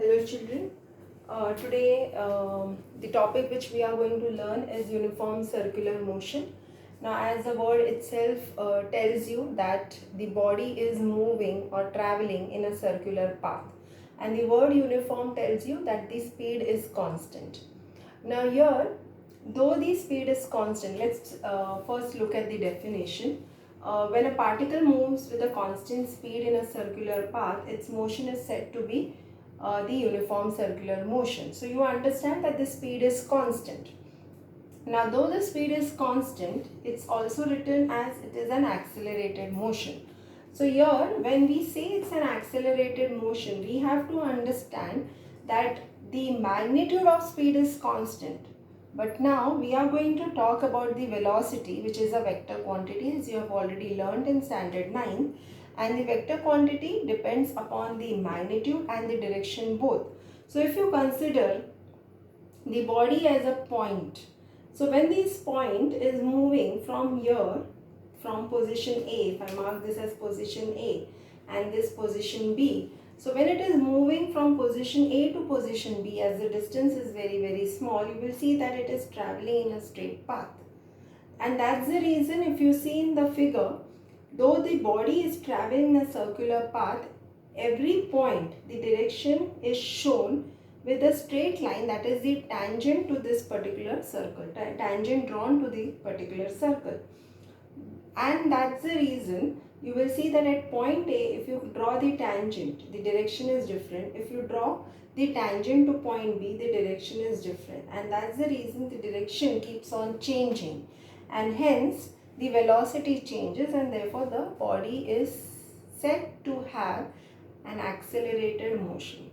Hello children. Today the topic which we are going to learn is uniform circular motion. Now as the word itself tells you that the body is moving or traveling in a circular path, and the word uniform tells you that the speed is constant. Now here, though the speed is constant, let's first look at the definition. When a particle moves with a constant speed in a circular path, its motion is said to be the uniform circular motion. So you understand that the speed is constant. Now though the speed is constant, it's also written as it is an accelerated motion. So here when we say it's an accelerated motion, we have to understand that the magnitude of speed is constant. But now we are going to talk about the velocity, which is a vector quantity, as you have already learned in standard 9. And the vector quantity depends upon the magnitude and the direction both. So if you consider the body as a point, so when this point is moving from here, from position A, if I mark this as position A and this position B, so when it is moving from position A to position B, as the distance is very small, you will see that it is traveling in a straight path. And that's the reason, if you see in the figure, though the body is traveling in a circular path, every point the direction is shown with a straight line, that is the tangent to this particular circle, tangent drawn to the particular circle. And that's the reason you will see that at point A, if you draw the tangent, the direction is different. If you draw the tangent to point B, the direction is different. And that's the reason the direction keeps on changing. And hence, the velocity changes, and therefore the body is said to have an accelerated motion.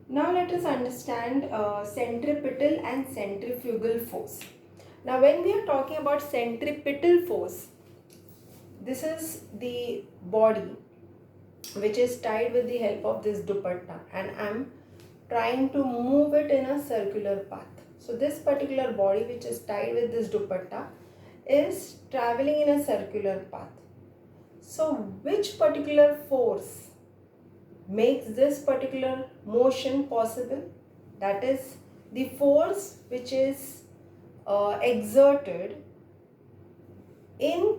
Now let us understand centripetal and centrifugal force. Now when we are talking about centripetal force, this is the body which is tied with the help of this dupatta, and I am trying to move it in a circular path. So this particular body which is tied with this dupatta is traveling in a circular path. So which particular force makes this particular motion possible? That is the force which is exerted in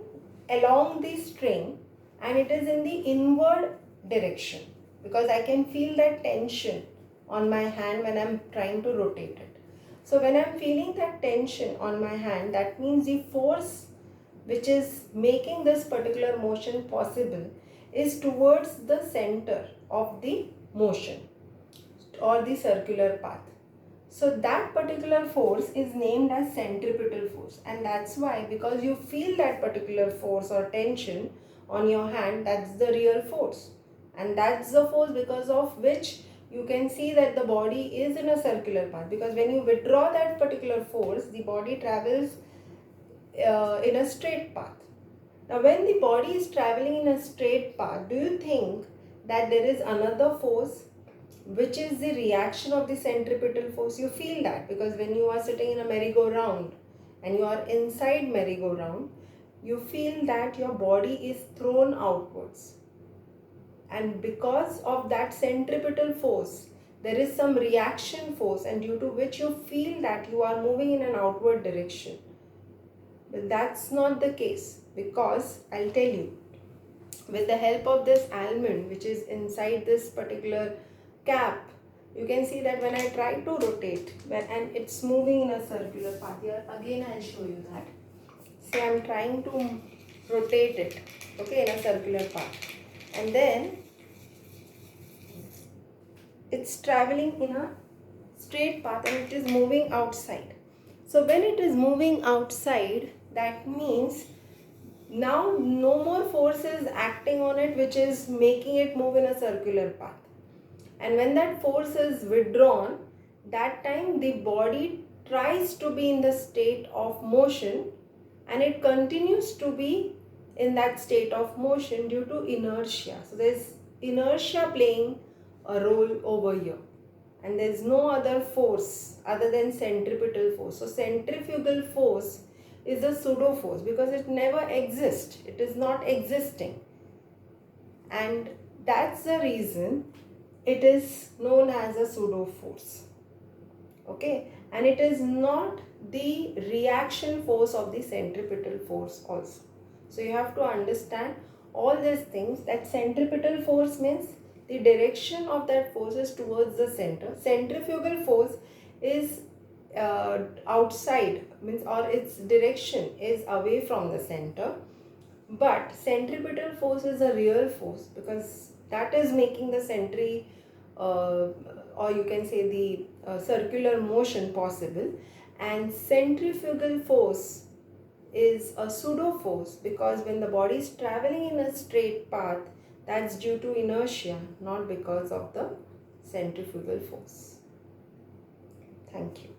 along the string, and it is in the inward direction, because I can feel that tension on my hand when I am trying to rotate it. So when I am feeling that tension on my hand, that means the force which is making this particular motion possible is towards the center of the motion or the circular path. So that particular force is named as centripetal force, and that's why, because you feel that particular force or tension on your hand, that's the real force, and that's the force because of which you can see that the body is in a circular path, because when you withdraw that particular force, the body travels in a straight path. Now when the body is traveling in a straight path, do you think that there is another force which is the reaction of the centripetal force? You feel that because when you are sitting in a merry-go-round and you are inside merry-go-round, you feel that your body is thrown outwards, and because of that centripetal force there is some reaction force, and due to which you feel that you are moving in an outward direction. But that's not the case, because I'll tell you, with the help of this almond which is inside this particular cap, you can see that when I try to rotate and it's moving in a circular path. Here again I'll show you that. See, I'm trying to rotate it, okay, in a circular path, and then it's traveling in a straight path and it is moving outside. So when it is moving outside, that means now no more force is acting on it which is making it move in a circular path. And when that force is withdrawn, that time the body tries to be in the state of motion, and it continues to be in that state of motion due to inertia. So there's inertia playing a role over here, and there's no other force other than centripetal force. So centrifugal force is a pseudo force because it never exists, it is not existing, and that's the reason it is known as a pseudo force. Okay, and it is not the reaction force of the centripetal force also. So you have to understand all these things, that centripetal force means the direction of that force is towards the center. Centrifugal force is outside, means, or its direction is away from the center. But centripetal force is a real force, because that is making the uh, or you can say the circular motion possible. And centrifugal force is a pseudo force, because when the body is traveling in a straight path, that's due to inertia, not because of the centrifugal force. Thank you.